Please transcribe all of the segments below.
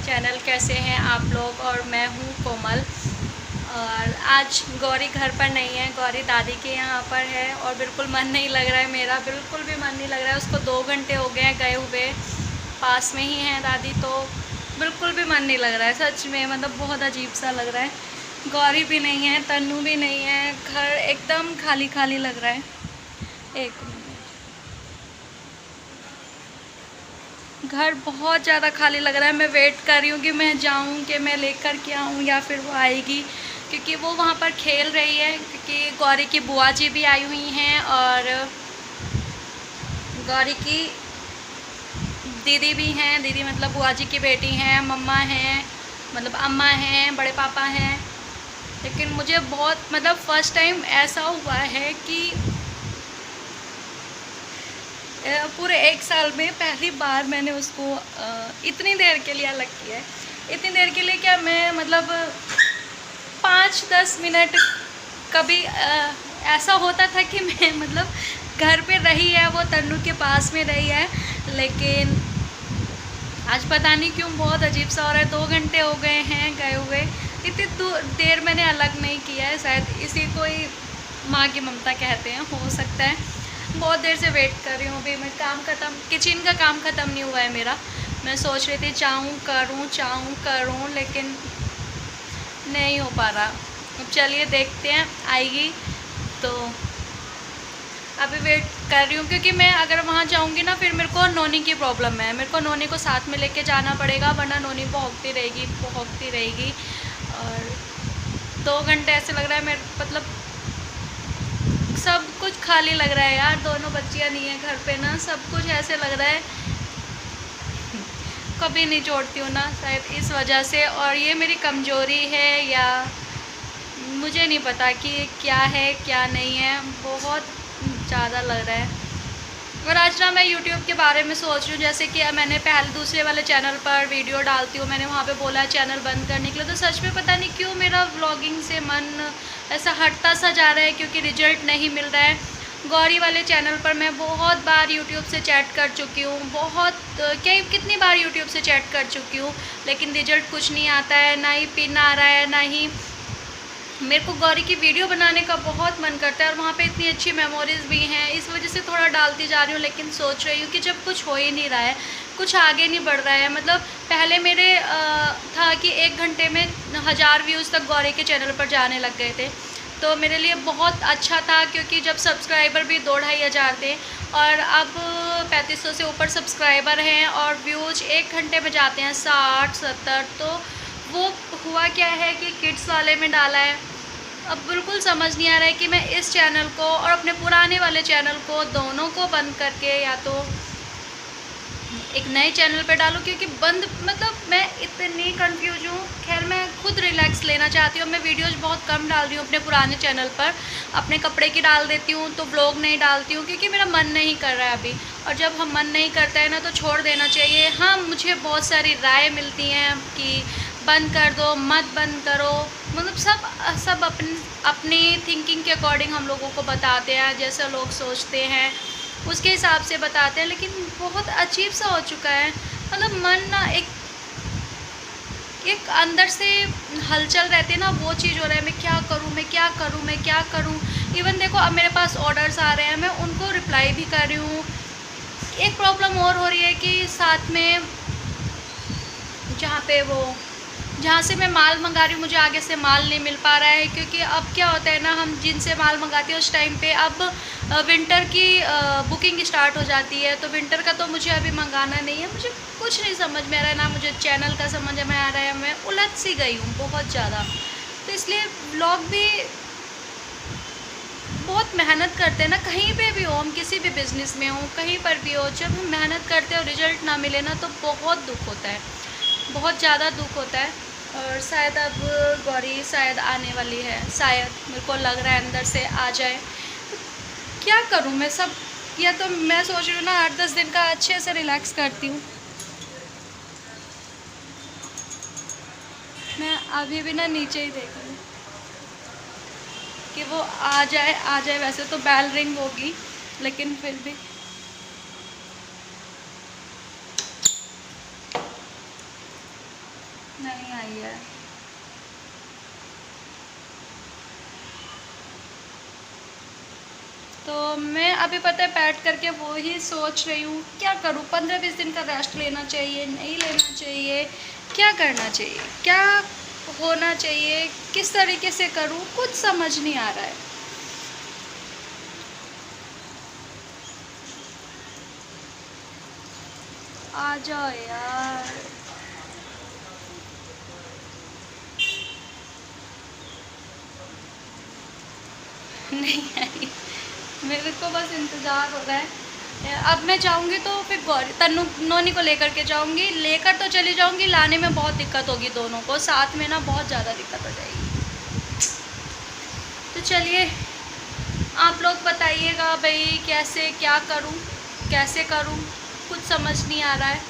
Channel. कैसे हैं आप लोग? और मैं हूँ कोमल। और आज गौरी घर पर नहीं है, गौरी दादी के यहाँ पर है और बिल्कुल मन नहीं लग रहा है, मेरा बिल्कुल भी मन नहीं लग रहा है। उसको 2 घंटे हो गए हैं गए हुए, पास में ही है दादी, तो बिल्कुल भी मन नहीं लग रहा है सच में। मतलब बहुत अजीब सा लग रहा है। गौरी भी नहीं है, तन्नू भी नहीं है, घर एकदम खाली खाली लग रहा है। एक घर बहुत ज़्यादा खाली लग रहा है। मैं वेट कर रही हूँ कि मैं जाऊँ, कि मैं लेकर के आऊँ या फिर वो आएगी, क्योंकि वो वहाँ पर खेल रही है। क्योंकि गौरी की बुआ जी भी आई हुई हैं और गौरी की दीदी भी हैं। दीदी मतलब बुआ जी की बेटी हैं, मम्मा हैं, मतलब अम्मा हैं, बड़े पापा हैं। लेकिन मुझे बहुत मतलब फ़र्स्ट टाइम ऐसा हुआ है कि पूरे 1 साल में पहली बार मैंने उसको इतनी देर के लिए अलग किया है। इतनी देर के लिए क्या, मैं मतलब 5-10 मिनट कभी ऐसा होता था कि मैं मतलब घर पे रही है, वो तन्नू के पास में रही है। लेकिन आज पता नहीं क्यों बहुत अजीब सा हो रहा है। 2 घंटे हो गए हैं गए हुए, इतनी देर मैंने अलग नहीं किया है। शायद इसी को ही माँ की ममता कहते हैं, हो सकता है। बहुत देर से वेट कर रही हूँ। अभी मैं काम ख़त्म, किचन का काम ख़त्म नहीं हुआ है मेरा। मैं सोच रही थी चाहूँ करूँ, लेकिन नहीं हो पा रहा। अब चलिए देखते हैं, आएगी तो। अभी वेट कर रही हूँ, क्योंकि मैं अगर वहाँ जाऊँगी ना, फिर मेरे को नोनी की प्रॉब्लम है। मेरे को नोनी को साथ में लेके जाना पड़ेगा, वरना नोनी भौंकती रहेगी। और 2 घंटे ऐसे लग रहा है मेरे, मतलब सब कुछ खाली लग रहा है यार। दोनों बच्चियाँ नहीं है घर पे ना, सब कुछ ऐसे लग रहा है कभी नहीं जोड़ती हूँ ना, शायद इस वजह से। और ये मेरी कमज़ोरी है या मुझे नहीं पता कि क्या है क्या नहीं है, बहुत ज़्यादा लग रहा है। और आज ना मैं YouTube के बारे में सोच रही हूँ, जैसे कि मैंने पहले दूसरे वाले चैनल पर वीडियो डालती हूँ, मैंने वहाँ पे बोला है चैनल बंद करने के लिए। तो सच में पता नहीं क्यों मेरा व्लॉगिंग से मन ऐसा हटता सा जा रहा है, क्योंकि रिजल्ट नहीं मिल रहा है। गौरी वाले चैनल पर मैं बहुत बार YouTube से चैट कर चुकी हूँ, कितनी बार YouTube से चैट कर चुकी हूँ, लेकिन रिजल्ट कुछ नहीं आता है, ना ही पिन आ रहा है, ना ही। मेरे को गौरी की वीडियो बनाने का बहुत मन करता है और वहाँ पे इतनी अच्छी मेमोरीज़ भी हैं, इस वजह से थोड़ा डालती जा रही हूँ। लेकिन सोच रही हूँ कि जब कुछ हो ही नहीं रहा है, कुछ आगे नहीं बढ़ रहा है। मतलब पहले मेरे था कि 1 घंटे में 1000 व्यूज़ तक गौरी के चैनल पर जाने लग गए थे, तो मेरे लिए बहुत अच्छा था। क्योंकि जब सब्सक्राइबर भी 2-2.5 हज़ार थे, और अब 3500 से ऊपर सब्सक्राइबर हैं और व्यूज़ 1 घंटे में जाते हैं 60-70। तो वो हुआ क्या है कि किड्स वाले में डाला है। अब बिल्कुल समझ नहीं आ रहा है कि मैं इस चैनल को और अपने पुराने वाले चैनल को, दोनों को बंद करके या तो एक नए चैनल पे डालूं, क्योंकि बंद मतलब मैं इतनी कंफ्यूज हूँ। खैर मैं खुद रिलैक्स लेना चाहती हूँ। मैं वीडियोज़ बहुत कम डाल रही हूँ अपने पुराने चैनल पर, अपने कपड़े की डाल देती हूँ, तो व्लॉग नहीं डालती हूँ, क्योंकि मेरा मन नहीं कर रहा है अभी। और जब हम मन नहीं करता है ना, तो छोड़ देना चाहिए। हाँ, मुझे बहुत सारी राय मिलती हैं कि बंद कर दो, मत बंद करो, मतलब सब अपनी थिंकिंग के अकॉर्डिंग हम लोगों को बताते हैं, जैसे लोग सोचते हैं उसके हिसाब से बताते हैं। लेकिन बहुत अजीब सा हो चुका है, मतलब मन ना एक अंदर से हलचल रहती है ना, वो चीज़ हो रहा है। मैं क्या करूँ। इवन देखो, अब मेरे पास ऑर्डर्स आ रहे हैं, मैं उनको रिप्लाई भी कर रही हूँ। एक प्रॉब्लम और हो रही है कि साथ में जहाँ से मैं माल मंगा रही हूँ, मुझे आगे से माल नहीं मिल पा रहा है। क्योंकि अब क्या होता है ना, हम जिनसे माल मंगाते हैं उस टाइम पे अब विंटर की बुकिंग स्टार्ट हो जाती है, तो विंटर का तो मुझे अभी मंगाना नहीं है। मुझे कुछ नहीं समझ में आ रहा है, ना मुझे चैनल का समझ में आ रहा है। मैं उलझ सी गई हूँ बहुत ज़्यादा। तो इसलिए व्लॉग भी बहुत मेहनत करते हैं ना, कहीं पे भी हो, हम किसी भी बिज़नेस में हो, कहीं पर भी हो, जब हम मेहनत करते हैं और रिज़ल्ट ना मिले ना, तो बहुत दुख होता है, बहुत ज़्यादा दुख होता है। और शायद अब गौरी शायद आने वाली है, शायद मेरे को लग रहा है अंदर से आ जाए। तो क्या करूं मैं सब, या तो मैं सोच रही हूँ ना 8-10 दिन का अच्छे से रिलैक्स करती हूँ। मैं अभी भी ना नीचे ही देख रही हूँ कि वो आ जाए। वैसे तो बेल रिंग होगी, लेकिन फिर भी नहीं आई है। तो मैं अभी पता है बैठ करके वो ही सोच रही हूँ क्या करूँ, 15-20 दिन का रेस्ट लेना चाहिए, नहीं लेना चाहिए, क्या करना चाहिए, क्या होना चाहिए, किस तरीके से करूँ, कुछ समझ नहीं आ रहा है। आ जाओ यार। नहीं आई, मेरे को बस इंतज़ार हो रहा है। अब मैं जाऊंगी तो फिर गौरी तन्नू नोनी को लेकर के जाऊंगी, लेकर तो चली जाऊंगी, लाने में बहुत दिक्कत होगी, दोनों को साथ में ना बहुत ज़्यादा दिक्कत हो जाएगी। तो चलिए आप लोग बताइएगा भाई कैसे क्या करूं, कैसे करूं, कुछ समझ नहीं आ रहा है।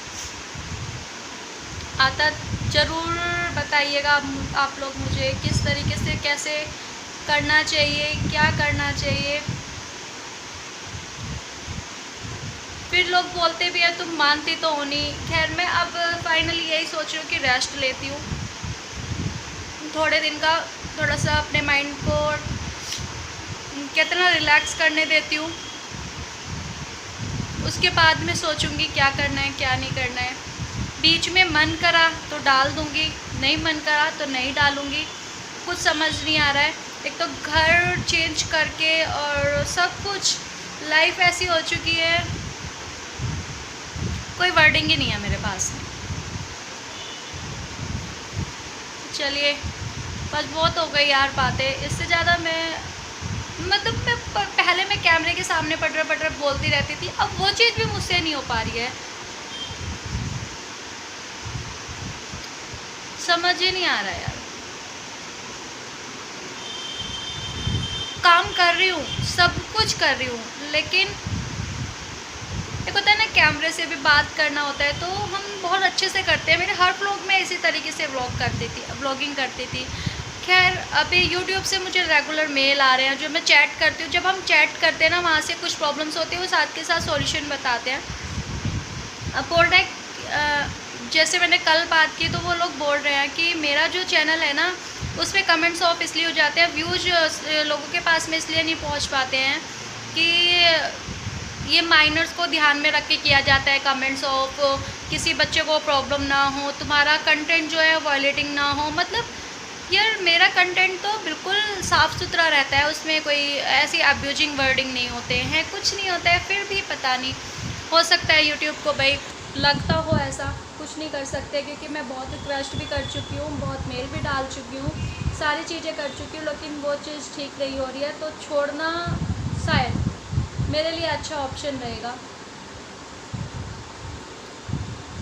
आता ज़रूर बताइएगा आप लोग मुझे किस तरीके से कैसे करना चाहिए, क्या करना चाहिए। फिर लोग बोलते भी हैं तुम मानती तो हो नहीं। खैर मैं अब फाइनली यही सोच रही हूँ कि रेस्ट लेती हूँ थोड़े दिन का, थोड़ा सा अपने माइंड को कितना रिलैक्स करने देती हूँ, उसके बाद में सोचूंगी क्या करना है क्या नहीं करना है। बीच में मन करा तो डाल दूँगी, नहीं मन करा तो नहीं डालूँगी, कुछ समझ नहीं आ रहा है। एक तो घर चेंज करके और सब कुछ, लाइफ ऐसी हो चुकी है, कोई वर्डिंग ही नहीं है मेरे पास में। चलिए बस बहुत हो गई यार बातें, इससे ज़्यादा मैं मतलब मैं पहले मैं कैमरे के सामने पटर पटर बोलती रहती थी, अब वो चीज़ भी मुझसे नहीं हो पा रही है, समझ ही नहीं आ रहा है यार। काम कर रही हूँ, सब कुछ कर रही हूँ, लेकिन एक होता है ना कैमरे से भी बात करना होता है तो हम बहुत अच्छे से करते हैं। मेरे हर व्लॉग में इसी तरीके से व्लॉगिंग करती थी। खैर अभी यूट्यूब से मुझे रेगुलर मेल आ रहे हैं, जो मैं चैट करती हूँ, जब हम चैट करते हैं ना वहाँ से कुछ प्रॉब्लम्स होती है, वो साथ के साथ सॉल्यूशन बताते हैं। अब बोल रहे हैं जैसे मैंने कल बात की तो वो लोग बोल रहे हैं कि मेरा जो चैनल है ना उसमें कमेंट्स ऑफ इसलिए हो जाते हैं, व्यूज़ लोगों के पास में इसलिए नहीं पहुँच पाते हैं कि ये माइनर्स को ध्यान में रख के किया जाता है कमेंट्स ऑफ, किसी बच्चे को प्रॉब्लम ना हो, तुम्हारा कंटेंट जो है वायलेटिंग ना हो। मतलब यार मेरा कंटेंट तो बिल्कुल साफ़ सुथरा रहता है, उसमें कोई ऐसी अब्यूजिंग वर्डिंग नहीं होते हैं, कुछ नहीं होता है, फिर भी पता नहीं, हो सकता है यूट्यूब को भाई लगता हो ऐसा, कुछ नहीं कर सकते क्योंकि मैं बहुत रिक्वेस्ट भी कर चुकी हूँ, बहुत मेल भी डाल चुकी हूँ, सारी चीज़ें कर चुकी हूँ, लेकिन वो चीज़ ठीक नहीं हो रही है। तो छोड़ना शायद मेरे लिए अच्छा ऑप्शन रहेगा।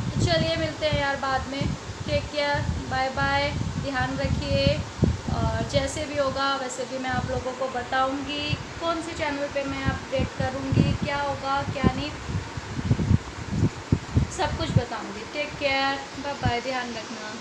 तो चलिए मिलते हैं यार बाद में, टेक केयर, बाय बाय, ध्यान रखिए, और जैसे भी होगा वैसे भी मैं आप लोगों को बताऊंगी, कौन सी चैनल पे मैं अपडेट करूंगी, क्या होगा क्या नहीं, सब कुछ बताऊंगी। टेक केयर, बाय बाय, ध्यान रखना।